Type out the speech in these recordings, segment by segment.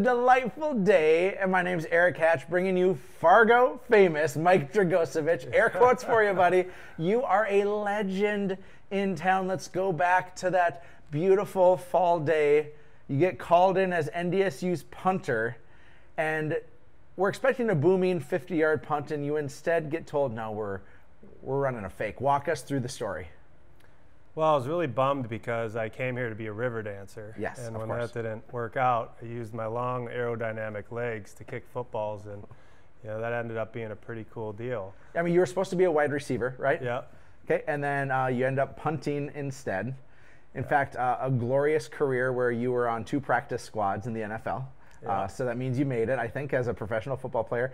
delightful day, and my name's Erik Hatch, bringing you Fargo famous Mike Dragosavich. Air quotes for you, buddy. You are a legend in town. Let's go back to that beautiful fall day. You get called in as NDSU's punter, and we're expecting a booming 50-yard punt, and you instead get told, no, we're running a fake. Walk us through the story. Well, I was really bummed because I came here to be a river dancer. Yes, and of when course. that didn't work out, I used my long aerodynamic legs to kick footballs, and that ended up being a pretty cool deal. I mean, you were supposed to be a wide receiver, right? Yeah. Okay, and then you end up punting instead. In fact, a glorious career where you were on 2 practice squads in the NFL. Yeah. So that means you made it, I think, as a professional football player.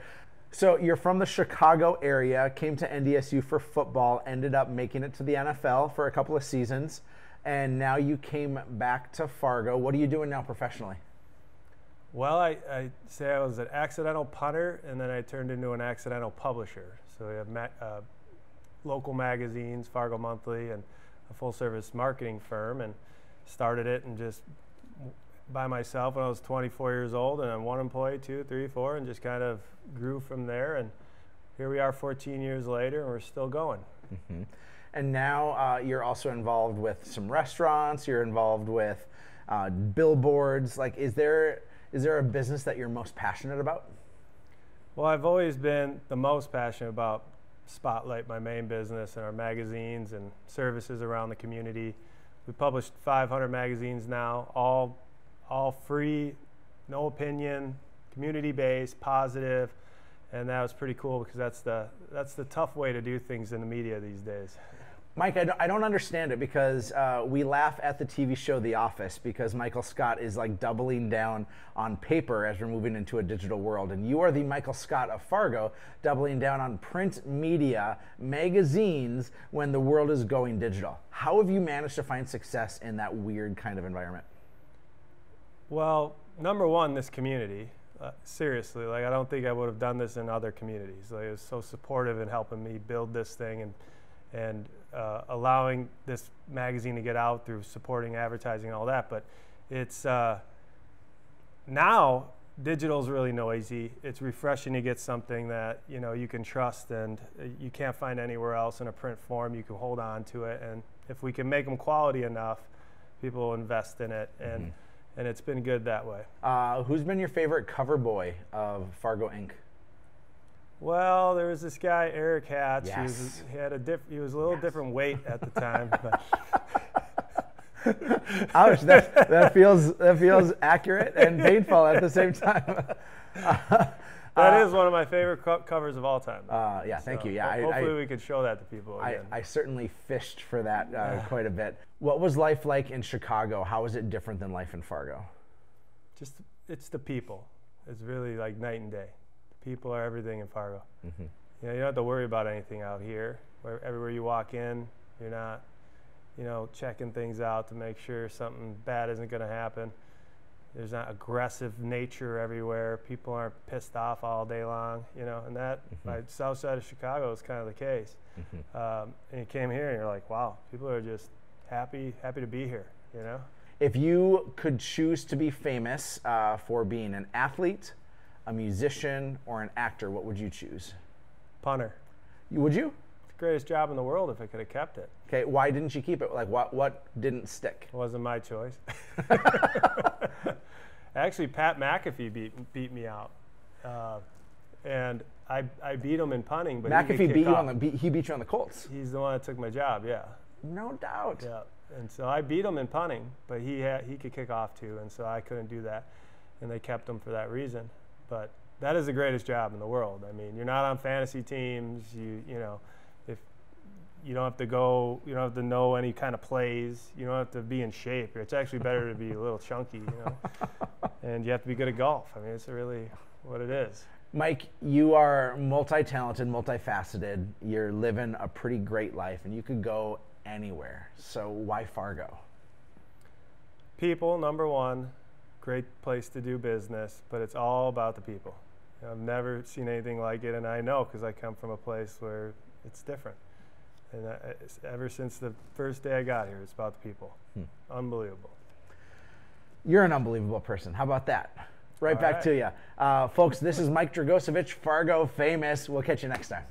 So you're from the Chicago area, came to NDSU for football, ended up making it to the NFL for a couple of seasons, and now you came back to Fargo. What are you doing now professionally? Well, I say I was an accidental punter, and then I turned into an accidental publisher. So we have local magazines, Fargo Monthly, and a full-service marketing firm, and started it and just by myself when I was 24 years old, and I'm 1 employee, 2, 3, 4, and just kind of grew from there. And here we are 14 years later, and we're still going. Mm-hmm. And now you're also involved with some restaurants. You're involved with billboards. Like, is there a business that you're most passionate about? Well, I've always been the most passionate about Spotlight, my main business, and our magazines and services around the community. We published 500 magazines now, all free, no opinion, community-based, positive, and that was pretty cool because that's the tough way to do things in the media these days. Mike, I don't understand it because we laugh at the TV show The Office because Michael Scott is like doubling down on paper as we're moving into a digital world, and you are the Michael Scott of Fargo, doubling down on print media, magazines, when the world is going digital. How have you managed to find success in that weird kind of environment? Well, number one, this community. Seriously, like I don't think I would have done this in other communities. Like, it was so supportive in helping me build this thing and allowing this magazine to get out through supporting advertising and all that. But it's now digital's really noisy. It's refreshing to get something that you can trust and you can't find anywhere else in a print form. You can hold on to it, and if we can make them quality enough, people will invest in it. And And it's been good that way. Who's been your favorite cover boy of Fargo Inc.? Well, there was this guy, Erik Hatch. Yes. He was a little different weight at the time. But Ouch! That feels accurate and painful at the same time. That is one of my favorite covers of all time. Yeah, thank you. Yeah, hopefully we could show that to people again. I certainly fished for that quite a bit. What was life like in Chicago? How is it different than life in Fargo? It's the people. It's really like night and day. The people are everything in Fargo. Mm-hmm. You don't have to worry about anything out here. Everywhere you walk in, you're not, checking things out to make sure something bad isn't going to happen. There's not aggressive nature everywhere. People aren't pissed off all day long, and that by south side of Chicago is kind of the case. And you came here and you're like, wow, people are just happy to be here, If you could choose to be famous for being an athlete, a musician, or an actor, what would you choose? Punter. Would you? It's the greatest job in the world if I could have kept it. Okay, why didn't you keep it? Like, what didn't stick? It wasn't my choice. Actually, Pat McAfee beat me out, and I beat him in punting. But McAfee beat you on the Colts. He's the one that took my job. Yeah. No doubt. Yeah, and so I beat him in punting, but he could kick off too, and so I couldn't do that, and they kept him for that reason. But that is the greatest job in the world. I mean, you're not on fantasy teams. If you don't have to go, you don't have to know any kind of plays. You don't have to be in shape. It's actually better to be a little chunky, And you have to be good at golf. I mean, it's really what it is. Mike, you are multi-talented, multifaceted. You're living a pretty great life, and you could go anywhere. So why Fargo? People, number one. Great place to do business, but it's all about the people. I've never seen anything like it, and I know because I come from a place where it's different. And ever since the first day I got here, it's about the people. Unbelievable. You're an unbelievable person. How about that? right back to you. Folks, this is Mike Dragosavich, Fargo Famous. We'll catch you next time.